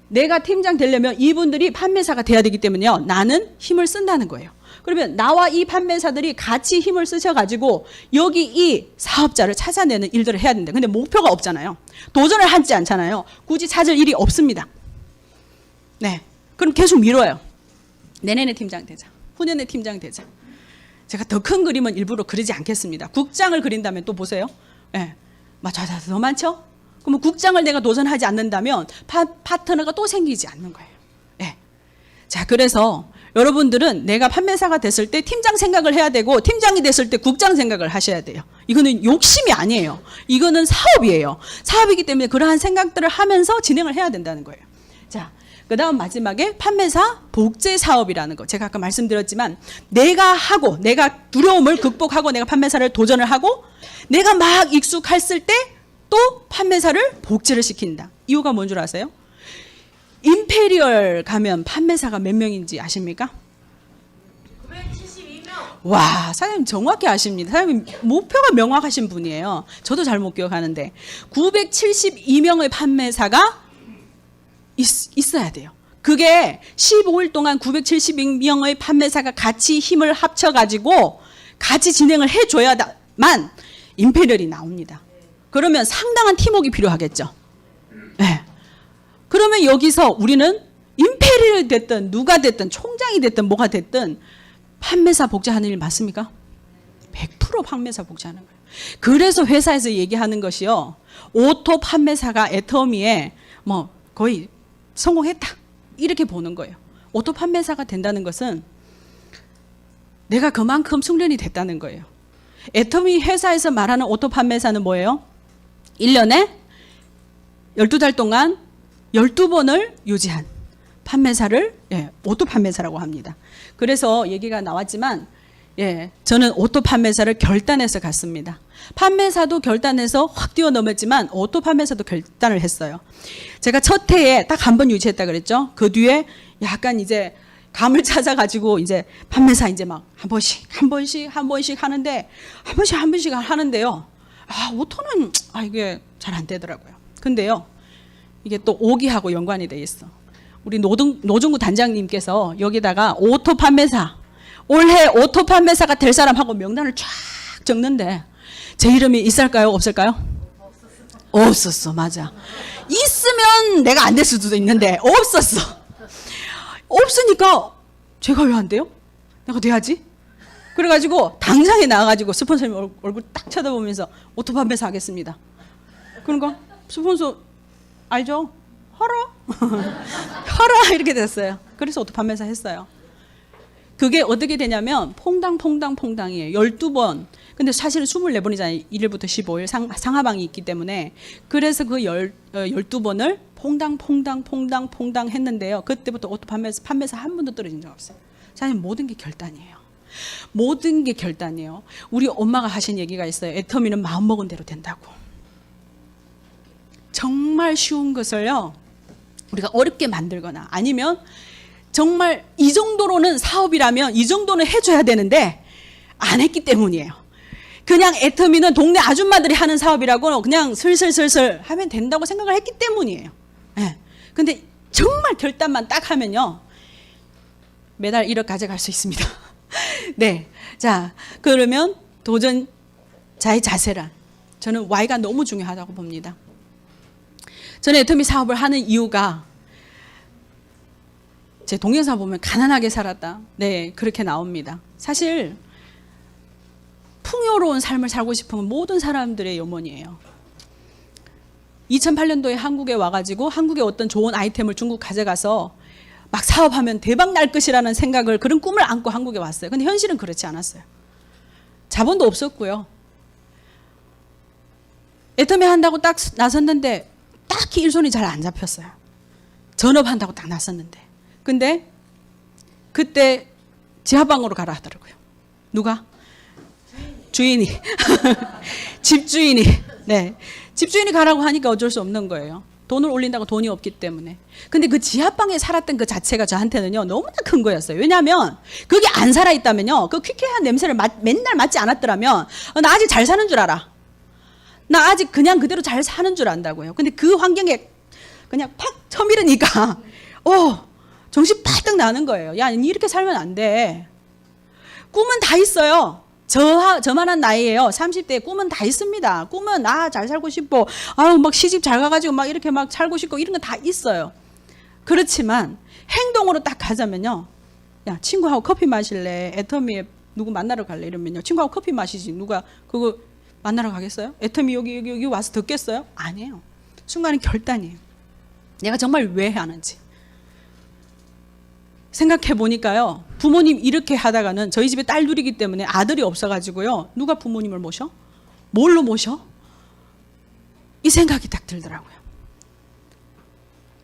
내가 팀장 되려면 이분들이 판매사가 돼야 되기 때문에요, 나는 힘을 쓴다는 거예요. 그러면 나와 이 판매사들이 같이 힘을 쓰셔가지고 여기 이 사업자를 찾아내는 일들을 해야 된다. 근데 목표가 없잖아요. 도전을 하지 않잖아요. 굳이 찾을 일이 없습니다. 네, 그럼 계속 미뤄요. 내년에 팀장 되자, 후년에 팀장 되자. 제가 더 큰 그림은 일부러 그리지 않겠습니다. 국장을 그린다면 또 보세요. 네, 맞아, 더 많죠? 그러면 국장을 내가 도전하지 않는다면 파트너가 또 생기지 않는 거예요. 네. 자, 그래서 여러분들은 내가 판매사가 됐을 때 팀장 생각을 해야 되고, 팀장이 됐을 때 국장 생각을 하셔야 돼요. 이거는 욕심이 아니에요. 이거는 사업이에요. 사업이기 때문에 그러한 생각들을 하면서 진행을 해야 된다는 거예요. 자, 그 다음 마지막에 판매사 복제 사업이라는 거. 제가 아까 말씀드렸지만, 내가 하고, 내가 두려움을 극복하고, 내가 판매사를 도전을 하고, 내가 막 익숙했을 때 또 판매사를 복제를 시킨다. 이유가 뭔 줄 아세요? 임페리얼 가면 판매사가 몇 명인지 아십니까? 972명. 와, 사장님 정확히 아십니다. 사장님 목표가 명확하신 분이에요. 저도 잘 못 기억하는데 972명의 판매사가 있어야 돼요. 그게 15일 동안 972명의 판매사가 같이 힘을 합쳐가지고 같이 진행을 해줘야만 임페리얼이 나옵니다. 그러면 상당한 팀워크가 필요하겠죠. 네. 그러면 여기서 우리는 임페리얼이 됐든 누가 됐든 총장이 됐든 뭐가 됐든 판매사 복제하는 일 맞습니까? 100% 판매사 복제하는 거예요. 그래서 회사에서 얘기하는 것이요, 오토 판매사가 애터미에 뭐 거의 성공했다 이렇게 보는 거예요. 오토 판매사가 된다는 것은 내가 그만큼 숙련이 됐다는 거예요. 애터미 회사에서 말하는 오토 판매사는 뭐예요? 1년에 12달 동안 12번을 유지한 판매사를 오토 판매사라고 합니다. 그래서 얘기가 나왔지만 저는 오토 판매사를 결단해서 갔습니다. 판매사도 결단해서 확 뛰어넘었지만 오토 판매사도 결단을 했어요. 제가 첫 해에 딱 한 번 유지했다 그랬죠. 그 뒤에 약간 이제 감을 찾아가지고 이제 판매사 이제 막 한 번씩 하는데 한 번씩 하는데요. 오토는 이게 잘 안 되더라고요. 근데요, 이게 또 오기하고 연관이 돼 있어. 우리 노중구 단장님께서 여기다가 오토 판매사, 올해 오토 판매사가 될 사람하고 명단을 쫙 적는데 제 이름이 있을까요? 없을까요? 없었어. 맞아. 있으면 내가 안 될 수도 있는데 없었어. 없으니까 제가 왜 안 돼요? 내가 돼야지. 그래가지고 당장에 나와가지고 스폰서님 얼굴 딱 쳐다보면서 오토 판매사 하겠습니다. 그러니까 스폰서 알죠? 허라 이렇게 됐어요. 그래서 오토 판매사 했어요. 그게 어떻게 되냐면 퐁당이에요. 12번. 근데 사실은 24번이잖아요. 1일부터 15일 상하방이 있기 때문에. 그래서 그 12번을 퐁당 했는데요. 그때부터 오토 판매사 한 번도 떨어진 적 없어요. 사실 모든 게 결단이에요. 모든 게 결단이에요. 우리 엄마가 하신 얘기가 있어요. 애터미는 마음먹은 대로 된다고. 정말 쉬운 것을요, 우리가 어렵게 만들거나 아니면 정말 이 정도로는 사업이라면 이 정도는 해줘야 되는데 안 했기 때문이에요. 그냥 애터미는 동네 아줌마들이 하는 사업이라고 그냥 슬슬 하면 된다고 생각을 했기 때문이에요. 근데 정말 결단만 딱 하면요, 매달 1억 가져갈 수 있습니다. 네. 자, 그러면 도전자의 자세란, 저는 Y가 너무 중요하다고 봅니다. 저는 애터미 사업을 하는 이유가, 제 동영상 보면 가난하게 살았다. 네, 그렇게 나옵니다. 사실 풍요로운 삶을 살고 싶은 모든 사람들의 염원이에요. 2008년도에 한국에 와가지고 한국의 어떤 좋은 아이템을 중국 가져가서 막 사업하면 대박 날 것이라는 생각을, 그런 꿈을 안고 한국에 왔어요. 근데 현실은 그렇지 않았어요. 자본도 없었고요. 애터미 한다고 딱 나섰는데 딱히 일손이 잘 안 잡혔어요. 전업한다고 딱 나섰는데. 근데 그때 지하방으로 가라 하더라고요. 누가? 주인이 집주인이 네 집주인이 가라고 하니까 어쩔 수 없는 거예요. 돈을 올린다고 돈이 없기 때문에. 근데 그 지하방에 살았던 그 자체가 저한테는요 너무나 큰 거였어요. 왜냐하면 거기 안 살아있다면요 그 퀴퀴한 냄새를 맨날 맡지 않았더라면 나 아직 잘 사는 줄 알아. 나 아직 그냥 그대로 잘 사는 줄 안다고요. 근데 그 환경에 그냥 팍 쳐밀으니까 정신 바짝 나는 거예요. 야, 이렇게 살면 안 돼. 꿈은 다 있어요. 저만한 나이에요. 30대에 꿈은 다 있습니다. 꿈은 잘 살고 싶고 막 시집 잘 가가지고 막 이렇게 막 살고 싶고 이런 거 다 있어요. 그렇지만 행동으로 딱 가자면요. 야, 친구하고 커피 마실래? 애터미에 누구 만나러 갈래? 이러면요. 친구하고 커피 마시지. 누가 그거 만나러 가겠어요? 애터미 여기 와서 듣겠어요? 아니에요. 순간의 결단이에요. 내가 정말 왜 하는지. 생각해 보니까요. 부모님 이렇게 하다가는 저희 집에 딸 둘이기 때문에 아들이 없어가지고요. 누가 부모님을 모셔? 뭘로 모셔? 이 생각이 딱 들더라고요.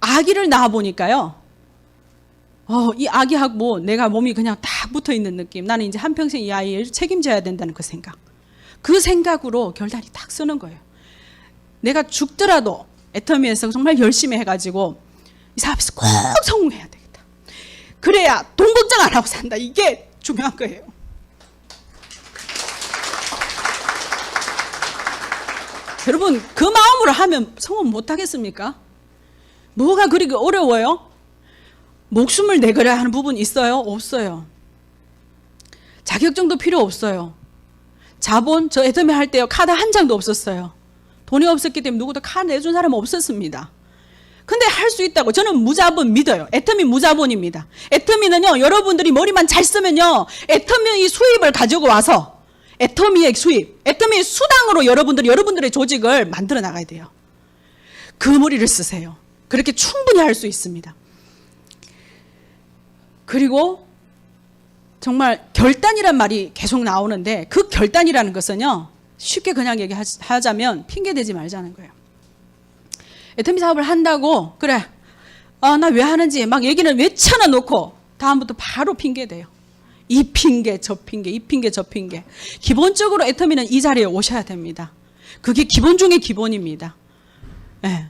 아기를 낳아 보니까요. 이 아기하고 내가 몸이 그냥 딱 붙어 있는 느낌. 나는 이제 한평생 이 아이를 책임져야 된다는 그 생각. 그 생각으로 결단이 딱 서는 거예요. 내가 죽더라도 애터미에서 정말 열심히 해가지고 이 사업에서 꼭 성공해야 되겠다. 그래야 돈 걱정 안 하고 산다. 이게 중요한 거예요. 여러분 그 마음으로 하면 성공 못 하겠습니까? 뭐가 그렇게 어려워요? 목숨을 내걸어야 하는 부분 있어요? 없어요. 자격증도 필요 없어요. 자본 저 애터미 할 때요 카드 한 장도 없었어요. 돈이 없었기 때문에 누구도 카드 내준 사람은 없었습니다. 근데 할 수 있다고 저는 무자본 믿어요. 애터미 무자본입니다. 애터미는요 여러분들이 머리만 잘 쓰면요 애터미의 수입을 가지고 와서 애터미의 수입, 애터미의 수당으로 여러분들의 조직을 만들어 나가야 돼요. 그 머리를 쓰세요. 그렇게 충분히 할 수 있습니다. 그리고 정말 결단이란 말이 계속 나오는데 그 결단이라는 것은요 쉽게 그냥 얘기하자면 핑계대지 말자는 거예요. 애터미 사업을 한다고 그래 나 왜 하는지 막 얘기는 외쳐놔 놓고 다음부터 바로 핑계대요. 이 핑계 저 핑계 이 핑계 저 핑계. 기본적으로 애터미는 이 자리에 오셔야 됩니다. 그게 기본 중에 기본입니다. 네.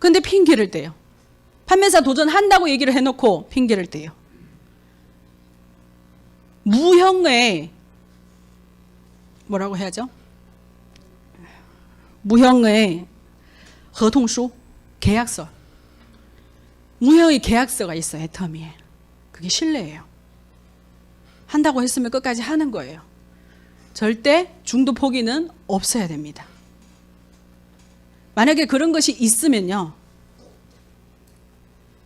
근데 핑계를 대요. 판매사 도전한다고 얘기를 해놓고 핑계를 대요. 무형의 뭐라고 해야죠? 무형의 合同书 계약서. 무형의 계약서가 있어요. 애터미에. 그게 신뢰예요. 한다고 했으면 끝까지 하는 거예요. 절대 중도 포기는 없어야 됩니다. 만약에 그런 것이 있으면요.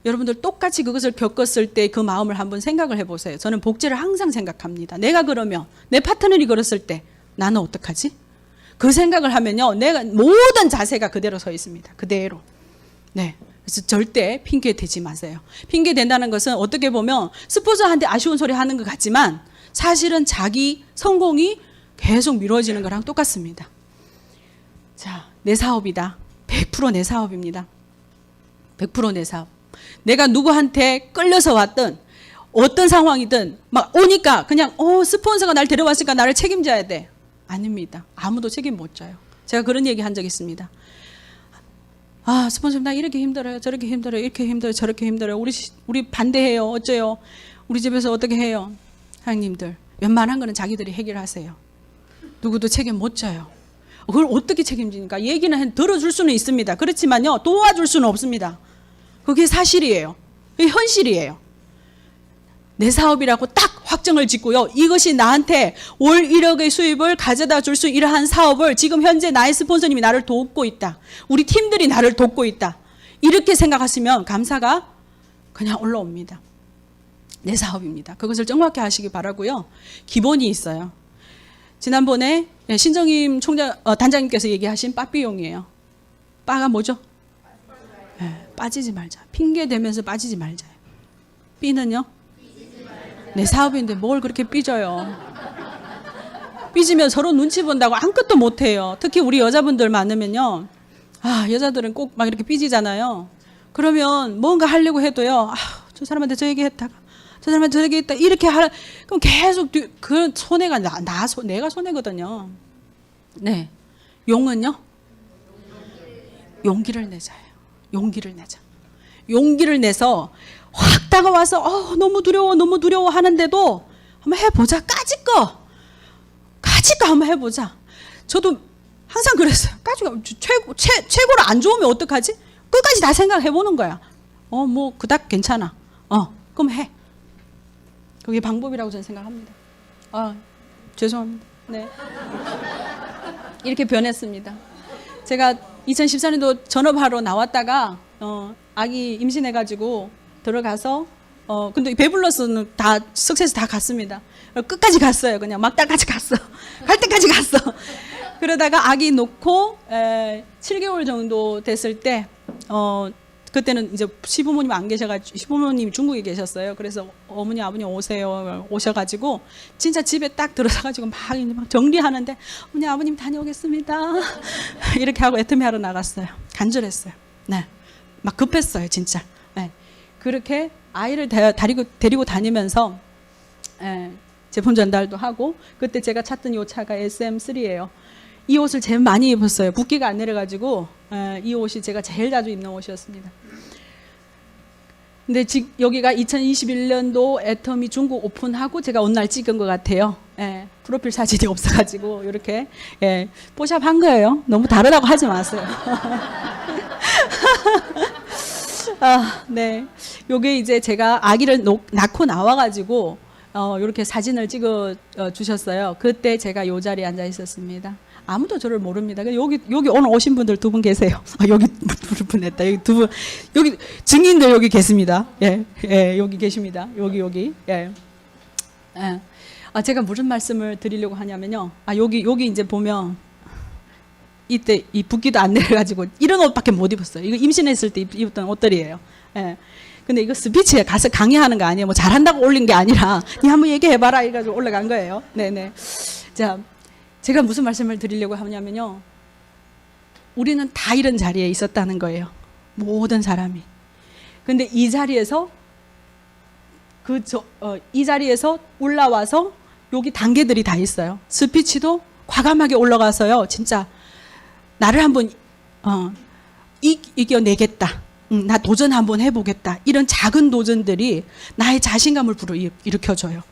여러분들 똑같이 그것을 겪었을 때 그 마음을 한번 생각을 해보세요. 저는 복제를 항상 생각합니다. 내가 그러면 내 파트너이 그랬을 때 나는 어떡하지? 그 생각을 하면요. 내가 모든 자세가 그대로 서 있습니다. 그대로. 네. 그래서 절대 핑계 대지 마세요. 핑계 댄다는 것은 어떻게 보면 스폰서한테 아쉬운 소리 하는 것 같지만 사실은 자기 성공이 계속 미뤄지는 거랑 똑같습니다. 자, 내 사업이다. 100% 내 사업입니다. 100% 내 사업. 내가 누구한테 끌려서 왔든 어떤 상황이든 막 오니까 그냥 스폰서가 날 데려왔으니까 나를 책임져야 돼. 아닙니다. 아무도 책임 못 져요. 제가 그런 얘기 한 적 있습니다. 스폰서님 나 이렇게 힘들어요. 저렇게 힘들어요. 이렇게 힘들어요. 저렇게 힘들어요. 우리 반대해요. 어째요? 우리 집에서 어떻게 해요? 사장님들 웬만한 거는 자기들이 해결하세요. 누구도 책임 못 져요. 그걸 어떻게 책임지니까 얘기는 들어줄 수는 있습니다. 그렇지만요 도와줄 수는 없습니다. 그게 사실이에요. 그게 현실이에요. 내 사업이라고 딱 확정을 짓고요. 이것이 나한테 월 1억의 수입을 가져다 줄 수 이러한 사업을 지금 현재 나의 스폰서님이 나를 돕고 있다. 우리 팀들이 나를 돕고 있다. 이렇게 생각하시면 감사가 그냥 올라옵니다. 내 사업입니다. 그것을 정확히 하시기 바라고요. 기본이 있어요. 지난번에 신정임 단장님께서 얘기하신 빠삐용이에요. 빠가 뭐죠? 네, 빠지지 말자. 핑계 대면서 빠지지 말자. 삐는요? 내 사업인데 뭘 그렇게 삐져요. 삐지면 서로 눈치 본다고 아무것도 못해요. 특히 우리 여자분들 많으면요. 여자들은 꼭 막 이렇게 삐지잖아요. 그러면 뭔가 하려고 해도요. 저 사람한테 저 얘기했다가 저 사람은 저렇게 있다. 이렇게 하라. 그럼 계속 그 손해가 내가 손해거든요. 네. 용은요? 용기를 내자요. 용기를 내자. 용기를 내서 확 다가와서 너무 두려워 하는데도 한번 해보자. 까짓 거 한번 해보자. 저도 항상 그랬어요. 까짓 거 최고로 안 좋으면 어떡하지? 끝까지 다 생각해보는 거야. 뭐 그닥 괜찮아. 그럼 해. 그게 방법이라고 저는 생각합니다. 죄송합니다. 네. 이렇게 변했습니다. 제가 2014년도 전업하러 나왔다가 아기 임신해가지고 들어가서 근데 배불러서는 다 석세서 다 갔습니다. 끝까지 갔어요. 그냥 막달까지 갔어. 갈 때까지 갔어. 그러다가 아기 놓고 7개월 정도 됐을 때 그때는 이제 시부모님 안 계셔가지고 시부모님이 중국에 계셨어요. 그래서 어머니 아버님 오셔가지고 진짜 집에 딱 들어서가지고 막 정리하는데 어머니 아버님 다녀오겠습니다. 이렇게 하고 애터미 하러 나갔어요. 간절했어요. 네, 막 급했어요 진짜. 네. 그렇게 아이를 데리고 다니면서 제품 전달도 하고 그때 제가 찾던 이 차가 SM3예요. 이 옷을 제일 많이 입었어요. 붓기가 안 내려가지고 이 옷이 제가 제일 자주 입는 옷이었습니다. 근데 지금 여기가 2021년도 애터미 중국 오픈하고 제가 어느 날 찍은 것 같아요. 프로필 사진이 없어가지고 이렇게 뽀샵 한 거예요. 너무 다르다고 하지 마세요. 네, 요게 이제 제가 아기를 낳고 나와가지고 이렇게 사진을 찍어 주셨어요. 그때 제가 요 자리에 앉아 있었습니다. 아무도 저를 모릅니다. 여기 오늘 오신 분들 두 분 계세요. 여기 두 분 했다. 여기 두 분, 여기 증인들 여기 계십니다. 여기 계십니다. 여기. 제가 무슨 말씀을 드리려고 하냐면요. 여기 이제 보면 이때 이 붓기도 안 내려가지고 이런 옷밖에 못 입었어요. 이거 임신했을 때 입었던 옷들이에요. 근데 이거 스피치에 가서 강의하는 거 아니에요. 뭐 잘한다고 올린 게 아니라 니 한번 얘기해봐라 이래가지고 올라간 거예요. 네네. 자, 제가 무슨 말씀을 드리려고 하냐면요. 우리는 다 이런 자리에 있었다는 거예요. 모든 사람이. 근데 이 자리에서 이 자리에서 올라와서 여기 단계들이 다 있어요. 스피치도 과감하게 올라가서요. 진짜 나를 한번 이겨내겠다. 나 도전 한번 해보겠다. 이런 작은 도전들이 나의 자신감을 일으켜줘요.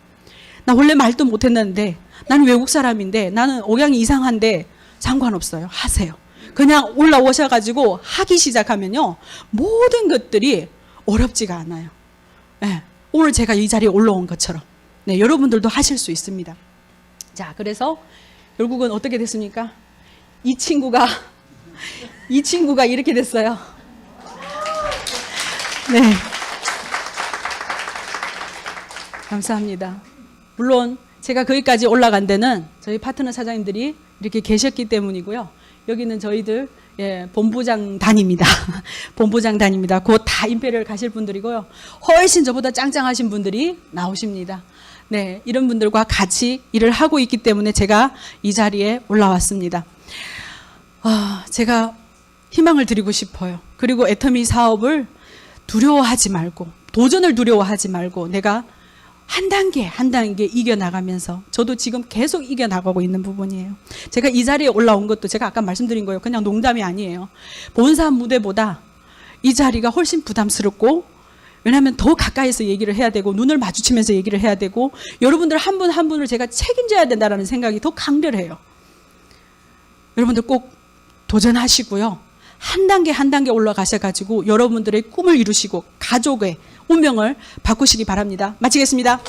나 원래 말도 못했는데 나는 외국 사람인데 나는 억양이 이상한데 상관없어요. 하세요. 그냥 올라오셔가지고 하기 시작하면요. 모든 것들이 어렵지가 않아요. 오늘 제가 이 자리에 올라온 것처럼 여러분들도 하실 수 있습니다. 자, 그래서 결국은 어떻게 됐습니까? 이 친구가 이렇게 됐어요. 네. 감사합니다. 물론 제가 거기까지 올라간 데는 저희 파트너 사장님들이 이렇게 계셨기 때문이고요. 여기는 저희들 본부장단입니다. 본부장단입니다. 곧 다 임페리얼 가실 분들이고요. 훨씬 저보다 짱짱하신 분들이 나오십니다. 네, 이런 분들과 같이 일을 하고 있기 때문에 제가 이 자리에 올라왔습니다. 제가 희망을 드리고 싶어요. 그리고 애터미 사업을 두려워하지 말고 도전을 두려워하지 말고 내가 한 단계 이겨나가면서 저도 지금 계속 이겨나가고 있는 부분이에요. 제가 이 자리에 올라온 것도 제가 아까 말씀드린 거예요. 그냥 농담이 아니에요. 본사 무대보다 이 자리가 훨씬 부담스럽고 왜냐하면 더 가까이서 얘기를 해야 되고 눈을 마주치면서 얘기를 해야 되고 여러분들 한 분 한 분을 제가 책임져야 된다는 생각이 더 강렬해요. 여러분들 꼭 도전하시고요. 한 단계 올라가셔가지고 여러분들의 꿈을 이루시고 가족의 운명을 바꾸시기 바랍니다. 마치겠습니다.